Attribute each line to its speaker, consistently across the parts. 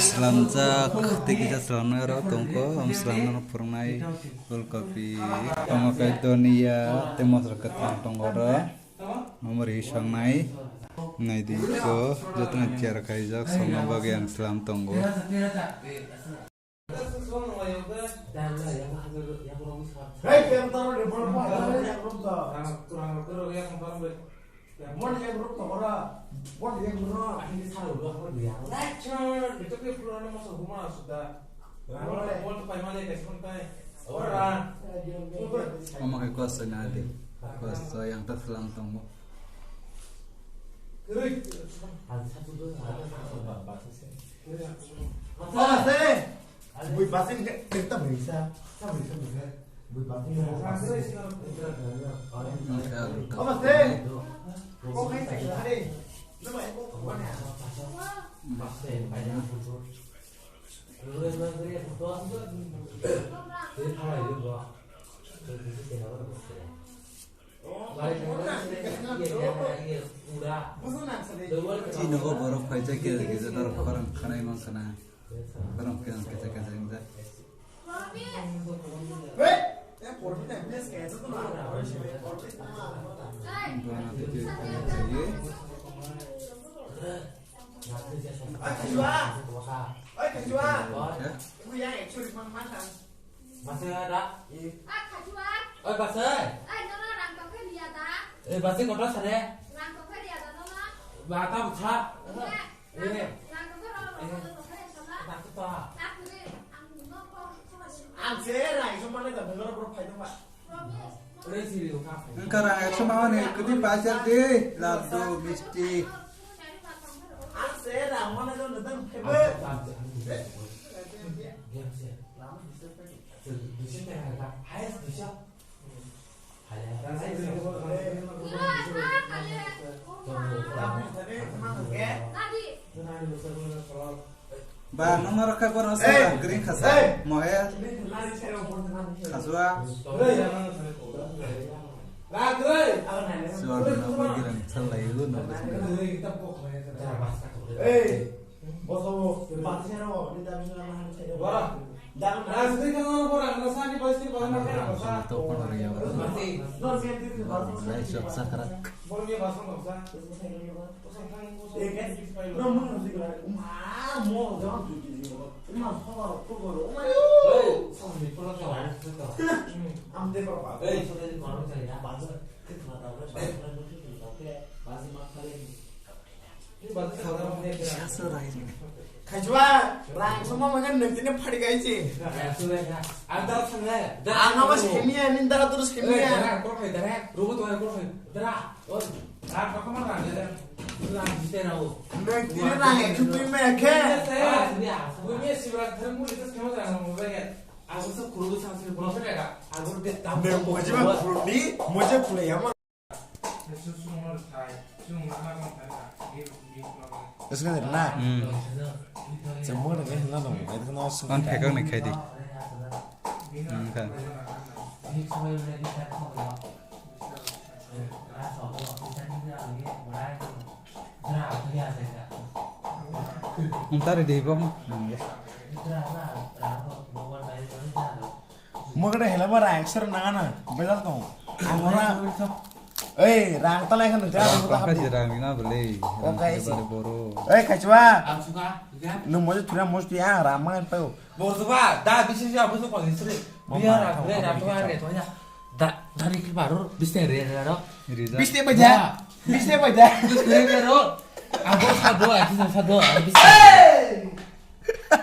Speaker 1: selamjak tiki selamna ro tongko selamna purnai fulkopi tomokai donia temos rakat tongora nomor isangnai nai di ko jatna tiar kaijak somna bagian selam tonggo
Speaker 2: Mon yang grup tokora, mon yang grup, ini salah dua mon yang. Lecture, itu ke pulau masuk rumah sudah. Mon tuh pai mana kasih mon pai. Orang.
Speaker 1: memakai kuasa nadi kuasa yang terselam tonggo.
Speaker 2: Bui pasti kita bisa. Bui pasti. Oh pasti. Kok kayak tak ada? Nama aku mana? Pasti banyak foto. Lalu yang foto itu dari apa itu gua? Dari sini orang pasti. Oh,
Speaker 1: Cina ko borok kaisa kira kira tar parang kana imang kana parang kira kaisa kaisa inda.
Speaker 2: Weh, ya porti tak biasa kayak itu tuh mana?
Speaker 1: Bukan nanti jadi kayak
Speaker 2: Kajua, Kajua,
Speaker 1: ya.
Speaker 2: ibu yang ekspor di mana?
Speaker 3: Masih ada?
Speaker 4: Kajua.
Speaker 3: Oh, Basai.
Speaker 4: Nona rangkap ke dia ta?
Speaker 3: Basai kotor sana.
Speaker 4: Rangkap ke dia ta Nona?
Speaker 3: Bata buka.
Speaker 4: Rangkap ke orang
Speaker 3: Tak kita.
Speaker 4: Tak boleh. Ang nopo.
Speaker 2: Ansera, itu mana tak dengar berapa itu pak?
Speaker 3: Boleh sih buka.
Speaker 1: Sekarang semua nih kuti pasar deh lado misti.
Speaker 2: Ansera, mana tuh datang hebat.
Speaker 3: Di sini ada hayas bisa.
Speaker 1: Ba nomor ka kono sa green khasa mohe khaswa suara nomor giran salai lu nomor
Speaker 2: Boso, pasnya no, di dalam sana ada. Wah, dalam
Speaker 3: Asli kan orang rasanya pasti bahasa bahasa.
Speaker 1: to kono ya
Speaker 3: Mati.
Speaker 2: non siente que pasa.
Speaker 1: lai shop sakara
Speaker 3: Boleh dia bahasa bahasa.
Speaker 2: No, no, sí, claro. Mo, jangan gitu. Mas, kau kau
Speaker 3: Hei, sama di pulau Jawa.
Speaker 2: Amde berapa?
Speaker 3: Hei, sudah di mana cari ya?
Speaker 2: Bahasa kita tahu kan, bahasa itu tapi bahasa makale.
Speaker 3: Ini bahasa orang mana kira?
Speaker 1: sasara ini
Speaker 2: Kajwa, rang semua makan nanti padi gaji.
Speaker 3: Sudah ya. Ada sana.
Speaker 2: Anak mas kimia, nindara terus kimia.
Speaker 3: Darah, kau darah. Rumput tuh kau darah. Oh, kau kemana ya? Sudah bisa tahu.
Speaker 2: Nanti rang itu tuh mereka.
Speaker 3: Punya sih berat terus mulai terus kamu jangan ngomong lagi. Aku tuh kudu sampai pulau sana ya. Aku udah tahu.
Speaker 2: Nih, mau aja mah prodi, mau aja pulih ya mah. Terus kan nah, semua dengan hendak dong, itu kan harus
Speaker 1: on pegang nih kayak di kan ntar di bawah
Speaker 2: mau kada hela mah rang ser nana, betul tuh. Angora, rang tala kan udah.
Speaker 1: kakak jirangina beli
Speaker 2: Oke, sih.
Speaker 1: boro
Speaker 2: Kacua,
Speaker 3: Aku suka.
Speaker 2: nu mau tuh mau dia ramai pau.
Speaker 3: Bortuba, dah bisa sih apa tuh kalau istri. Biar aku lihat apa ada itu aja. Dari baru bisa dari ada.
Speaker 1: Riza
Speaker 2: Bis dia baca, bis dia baca.
Speaker 3: Terus dari baru. Aku satu, bisa.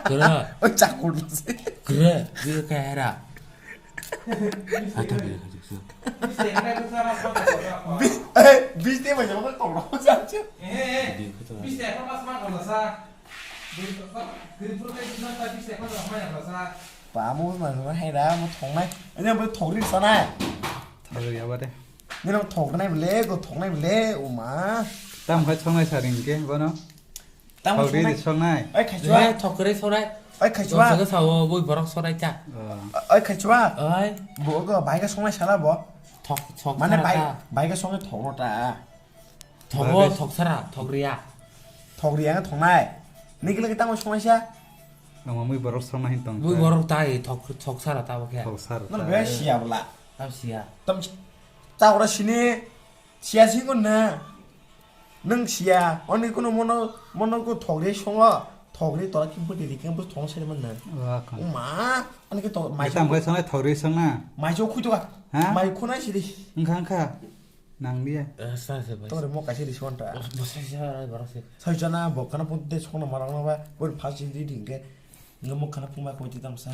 Speaker 3: Kira,
Speaker 2: Oh cakul sih.
Speaker 3: kira, dia kayak era. Ada bila kerja.
Speaker 2: Bis dia baca apa tolong saja.
Speaker 3: Bisa apa mas mak kalau sah. Gripur kayak gimana tadi bisa apa sama yang rasa.
Speaker 2: Pamu mà nó hay đá một thùng này, anh em mới thùng đi sao này?
Speaker 1: tahu ya deh
Speaker 2: Nhưng mà thùng này phải lé, còn thùng này phải lé, mà.
Speaker 1: tam khai chongai saring ke bono
Speaker 2: Tao
Speaker 1: Hầu
Speaker 2: một
Speaker 1: đi
Speaker 2: thùng
Speaker 1: thì
Speaker 2: này.
Speaker 1: xong này.
Speaker 2: Ơi khai
Speaker 3: Đấy,
Speaker 2: chúa,
Speaker 3: thọc cái đấy sau đấy.
Speaker 2: ơi khai chúa,
Speaker 3: Rồi cái sau vui bỏ sau đây chả.
Speaker 2: ơi khai chúa.
Speaker 3: Ơi,
Speaker 2: Bố cái bài cái sông này sao là bố?
Speaker 3: thọc
Speaker 2: Mà này
Speaker 3: 살았다.
Speaker 2: bài cái sông này thùng nó ta.
Speaker 3: 덕어 덕사라 덕리야.
Speaker 2: Thùng đi ăn cái thùng này. Ní cái tao một sông này sao?
Speaker 1: Ama mui borok song nahi tong.
Speaker 3: Mui borok tai thok sara ta bakhe.
Speaker 1: Thok sar.
Speaker 2: Nang be sia bla.
Speaker 3: Tam sia.
Speaker 2: Tam ta ora sini sia sing kon na. Nang sia oni kono mono ko thogre songa thogre tora kim pudi dikang bus thong sere man na.
Speaker 1: Wah kan.
Speaker 2: Ma ani ke to mai
Speaker 1: Mai tam kai song thori song na.
Speaker 2: mai jo khu to ka.
Speaker 1: Ha?
Speaker 2: Mai khu na siri.
Speaker 1: Engkang ka. Nang dia.
Speaker 3: Sa se bai.
Speaker 2: To re mo ka siri son ta.
Speaker 3: Bosa sia borok se.
Speaker 2: Sa jana bo kana pun de song na marang na ba. Bor phasi di ding ke. Ngamo kana pun ma ko ti tam sa.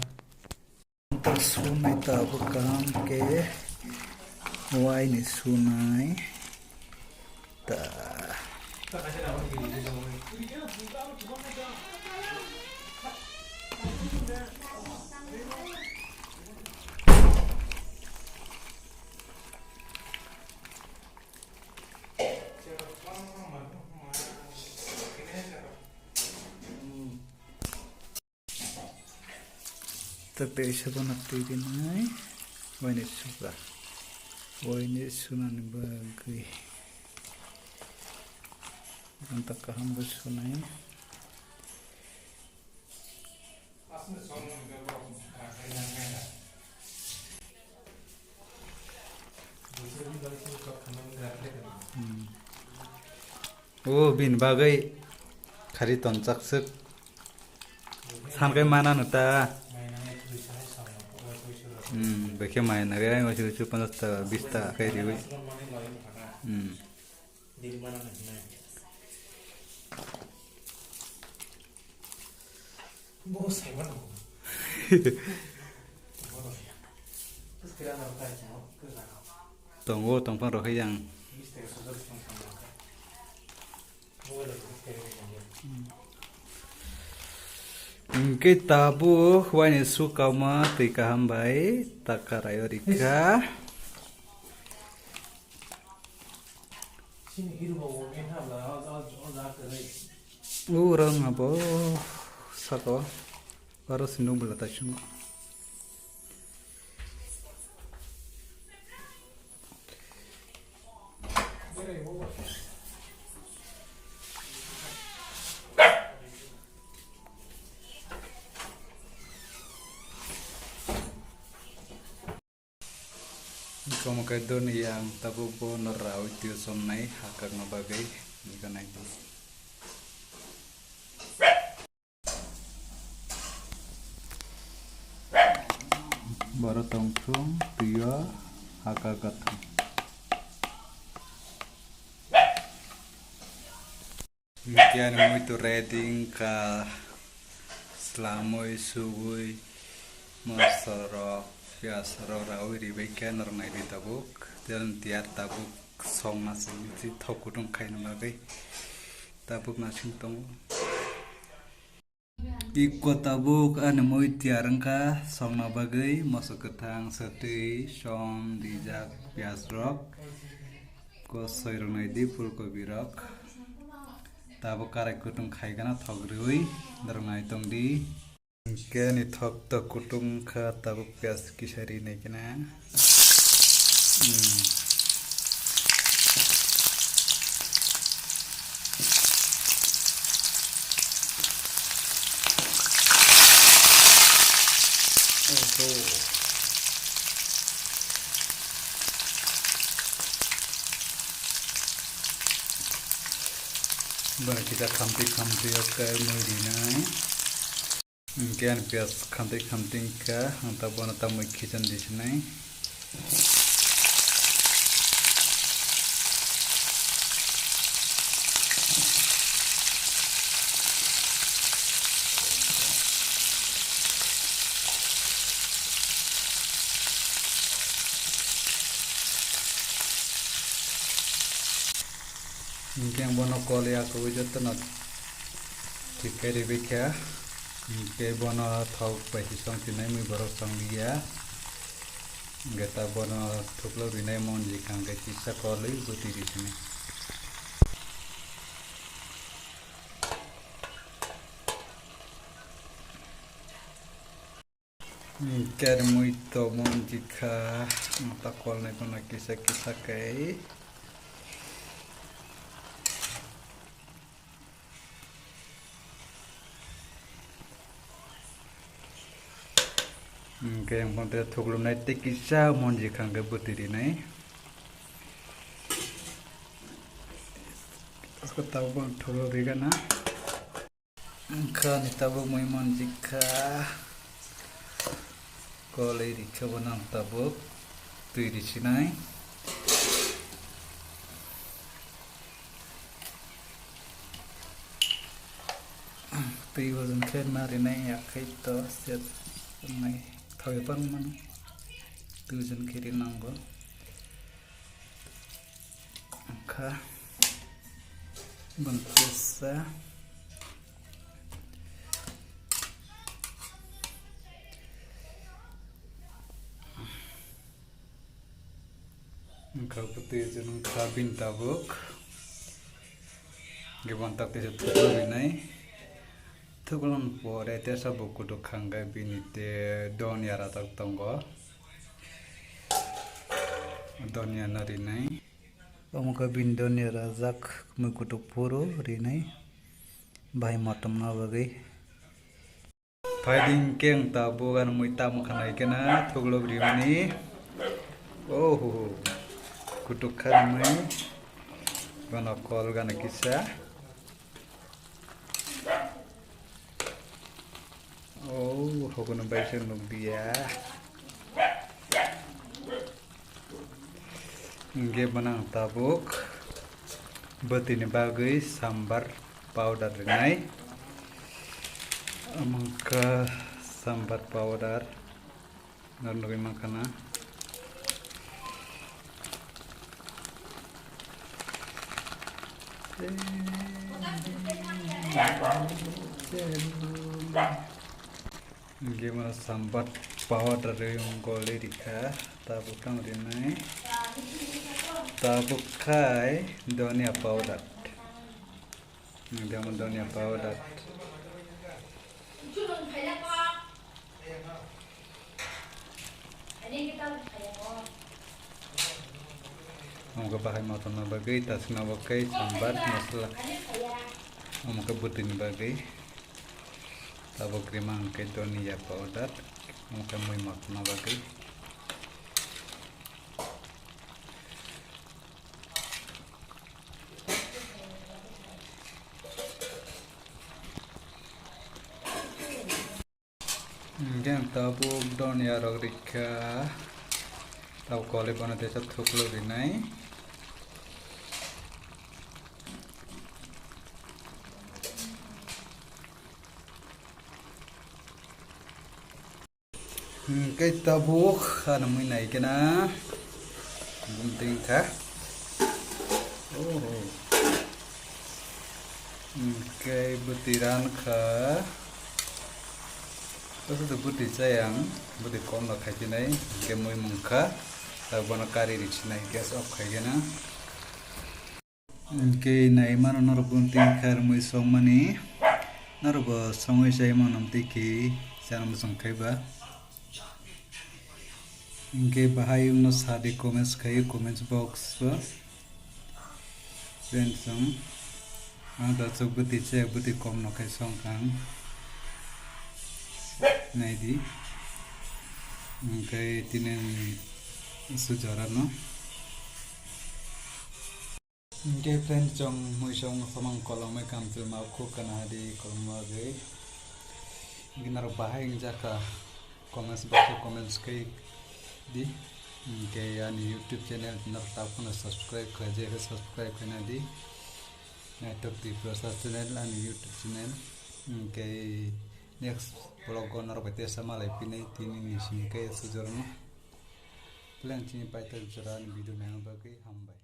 Speaker 1: Sunai tabu kam ke. Wai ni sunai. Ta. Tapi siapa nanti dinai, wani suka, wani sunan bagi, antak kaham bersunai. Oh bin bagai, kari toncak sek, sampai mana nuta? Bagi main agak yang masih cukup panas bista kayak diwi.
Speaker 3: Bos saya mana?
Speaker 1: Tunggu tongpang roh yang. Kita bu wani suka ma tika hambai takarayo rika. Urang apa sako baru sinung belata cuma. Kamu kedon yang tabu po narau itu somnai hakak nabagai jika naik. Baru tongkrong dia hakak gatang. Mungkin mau itu reading ka selamoy sugui masoro biasaro rawi ribekan ornai di tabuk dan tiar tabuk song nasi itu thokudung kain bagai tabuk nasi tong ikko tabuk ane moi tiarangka song na bagai masuk ketang seti som dijak pias rok ko soirunai di fulkobi rok tabuk karek kutung kai kana thogrui darngai tong di Kini thok to kutung ka tabuk pias kisari naik na. Baru kita kampi oke mulai. Mungkin pias kanting ka anta bona tamu kitchen di sini. Mungkin bono kole aku jatuh not tikari bika. Ke bono thau pai song tinai mui borok song dia geta bono thuklo binai mon jikang ke chisa kolei buti di sini ker mui to mon jika ta kol ne kono kisa kai Ke yang ponte thuklum nai te kisa monji khangge butiri nai. Asko tabung tholo riga na. Kha ni tabung moi monji kha. Kolei rikha banam tabuk tui risinai. Tui wazan khen mari nai yakai to set nai. Thoi pan man tujuan kiri nanggo angka bangkesa angka putih jeneng kabin tabuk gebantak te tutur binai tukulon pore te sabuk kudu khangga binite don yara tak tonggo donya nari nai pamuka bin don yara jak mu kudu puro rinai bai matam na bagai fighting keng tabu gan muita mukhanai kena thuglo brimani oh kudu khamai bana kol gan kisa oh hokono baisa nuk dia nge banang tabuk betini bagai sambar powder nai amangka sambar powder nanoi makana gimana sambat powder yung goli dika tabukang rinai tabukai donia powder gimana donia powder Muka bahay mata na bagay tas na bagay sambat masala muka butin bagay tabuk rimang ke donia powder muka muy mata na bagay Gen tabuk donia rogrika tahu kole bana desa thuklo rinai cái tabuk ana mui nai kena gunting kha oh cái butiran kha terus itu buti sayang buti kom la khai nai ke mui mungkha ta bana kari ri nai gas off khai gena ke nai mano nor gunting khar mui somani nor bo samoi sai manam tiki sanam song khai ba इनके बाहर उन सारे कमेंट्स खाई comments box पर फ्रेंड्स हम आधा चौबती से बुती कम न खाई सॉन्ग कांग नहीं दी इनके तीन सुझाव न इनके फ्रेंड्स जों मुझे समंग कलम में काम चल माउ को करना दी कलम लगे इनके बाहर इन जाका कमेंट्स बॉक्स कमेंट्स खाई di kayak YouTube channel nafta pun subscribe kerja ke subscribe kena di YouTube di proses channel dan YouTube channel kayak next vlog onar bete sama lagi pinai tini ni sini kayak sejauh mana plan cini pai terjalan video yang bagi hambai